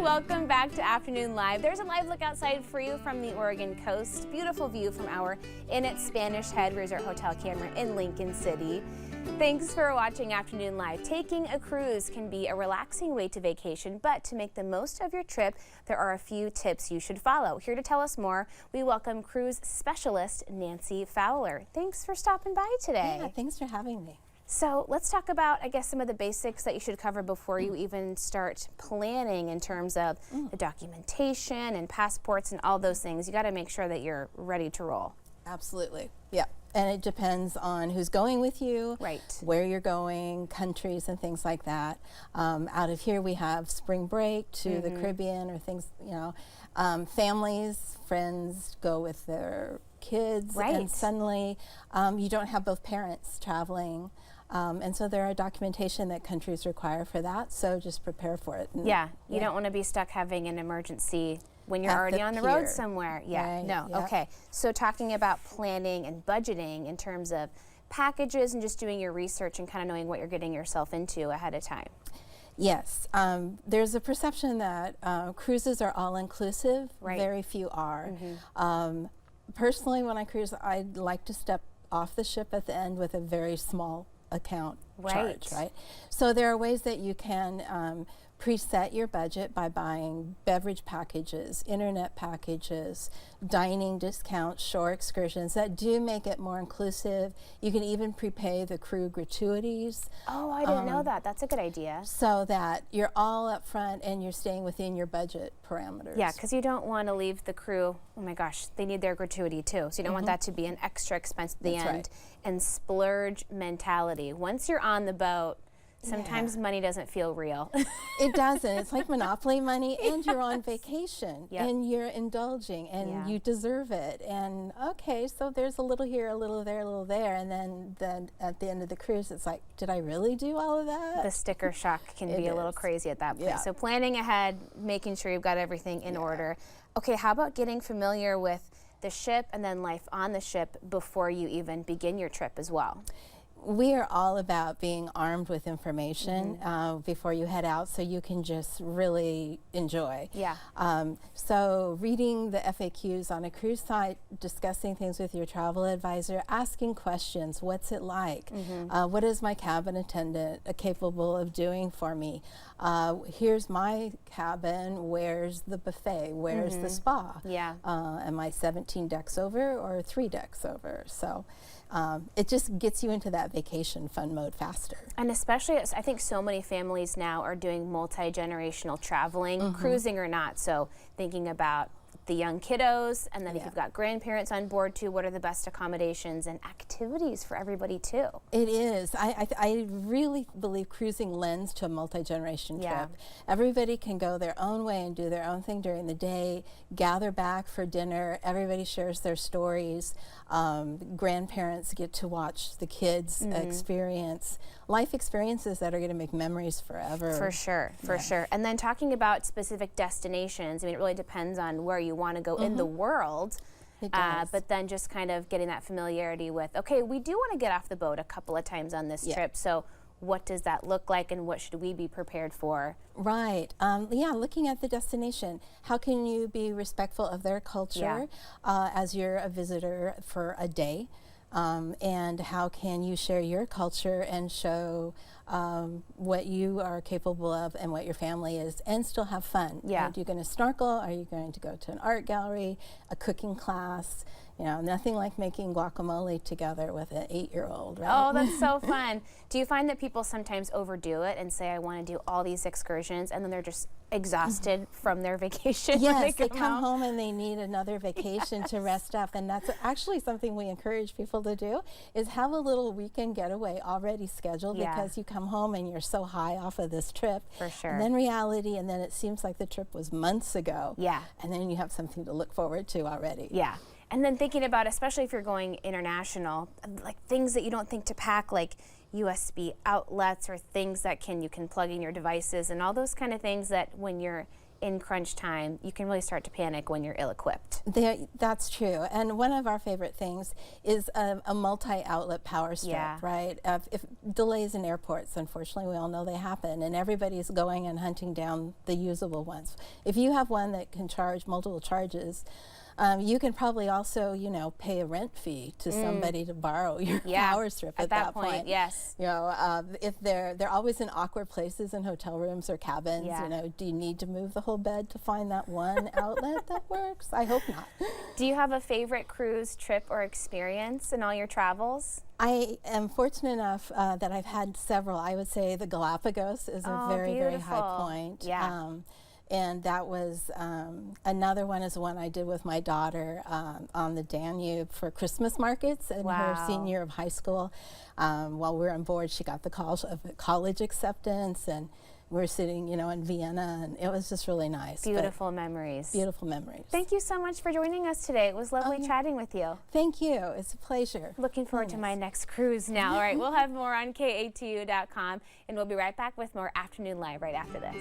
Welcome back to Afternoon Live. There's a live look outside for you from the Oregon coast. Beautiful view from our Inn at Spanish Head Resort Hotel camera in Lincoln City. Thanks for watching Afternoon Live. Taking a cruise can be a relaxing way to vacation, but to make the most of your trip, there are a few tips you should follow. Here to tell us more, we welcome cruise specialist Nancy Fowler. Thanks for stopping by today. Yeah, thanks for having me. So let's talk about, I guess, some of the basics that you should cover before you even start planning in terms of the documentation and passports and all those things. You got to make sure that you're ready to roll. Absolutely. Yeah. And it depends on who's going with you, right, where you're going, countries and things like that. Out of here we have spring break to the Caribbean or things, you know, families, friends go with their kids, and suddenly you don't have both parents traveling. And so there are documentation that countries require for that, so just prepare for it. Yeah, you don't want to be stuck having an emergency when you're already on the road somewhere. Yeah, no, okay. So talking about planning and budgeting in terms of packages and just doing your research and kind of knowing what you're getting yourself into ahead of time. Yes, there's a perception that cruises are all-inclusive. Very few are. Personally, when I cruise, I'd like to step off the ship at the end with a very small account charge, right? So there are ways that you can preset your budget by buying beverage packages, internet packages, dining discounts, shore excursions that do make it more inclusive. You can even prepay the crew gratuities. Oh, I didn't know that. That's a good idea. So that you're all up front and you're staying within your budget parameters. Yeah, because you don't want to leave the crew, oh my gosh, they need their gratuity too. So you don't want that to be an extra expense at the end. And splurge mentality. Once you're on the boat, sometimes money doesn't feel real. It doesn't. It's like Monopoly money, and you're on vacation, and you're indulging, and you deserve it. And okay, so there's a little here, a little there, a little there, and then at the end of the cruise, it's like, did I really do all of that? The sticker shock can be a little crazy at that point. So planning ahead, making sure you've got everything in order. Okay, how about getting familiar with the ship and then life on the ship before you even begin your trip as well? We are all about being armed with information before you head out, so you can just really enjoy. So reading the FAQs on a cruise site, discussing things with your travel advisor, asking questions. What's it like? What is my cabin attendant capable of doing for me? Here's my cabin. Where's the buffet? Where's the spa? Am I 17 decks over or 3 decks over? So it just gets you into that vacation fun mode faster. And especially, I think so many families now are doing multi-generational traveling, cruising or not. So thinking about the young kiddos, and then if you've got grandparents on board too, what are the best accommodations and activities for everybody too? It is. I really believe cruising lends to a multi-generation trip. Everybody can go their own way and do their own thing during the day, gather back for dinner, everybody shares their stories, grandparents get to watch the kids experience life experiences that are going to make memories forever. For sure, for sure. And then talking about specific destinations, I mean, it really depends on where you want to go in the world. It does. But then just kind of getting that familiarity with, okay, we do want to get off the boat a couple of times on this trip, so what does that look like and what should we be prepared for? Right. Looking at the destination. How can you be respectful of their culture as you're a visitor for a day? And how can you share your culture and show what you are capable of and what your family is, and still have fun? Are you going to snorkel? Are you going to go to an art gallery, a cooking class? You know, nothing like making guacamole together with an 8-year-old, right? Oh, that's so fun. Do you find that people sometimes overdo it and say, I want to do all these excursions, and then they're just exhausted from their vacation? Yes, they come home and they need another vacation to rest up, and that's actually something we encourage people to do, is have a little weekend getaway already scheduled, because you come home and you're so high off of this trip. For sure. And then reality, and then it seems like the trip was months ago. Yeah. And then you have something to look forward to already. Yeah. And then thinking about, especially if you're going international, like things that you don't think to pack, like USB outlets or things that you can plug in your devices and all those kind of things that when you're in crunch time, you can really start to panic when you're ill-equipped. That's true. And one of our favorite things is a multi-outlet power strip, right? If delays in airports, unfortunately, we all know they happen, and everybody's going and hunting down the usable ones. If you have one that can charge multiple charges, you can probably also, you know, pay a rent fee to somebody to borrow your power strip at that point. Yes. You know, if they're always in awkward places in hotel rooms or cabins. You know, do you need to move the whole bed to find that one outlet that works? I hope not. Do you have a favorite cruise trip or experience in all your travels? I am fortunate enough that I've had several. I would say the Galapagos is a very high point. Yeah. And that was another one is one I did with my daughter on the Danube for Christmas markets in her senior year of high school. While we were on board, she got the call of college acceptance, and we were sitting, you know, in Vienna, and it was just really nice. Beautiful memories. Beautiful memories. Thank you so much for joining us today. It was lovely chatting with you. Thank you. It's a pleasure. Looking forward to my next cruise now. All right, we'll have more on KATU.com, and we'll be right back with more Afternoon Live right after this.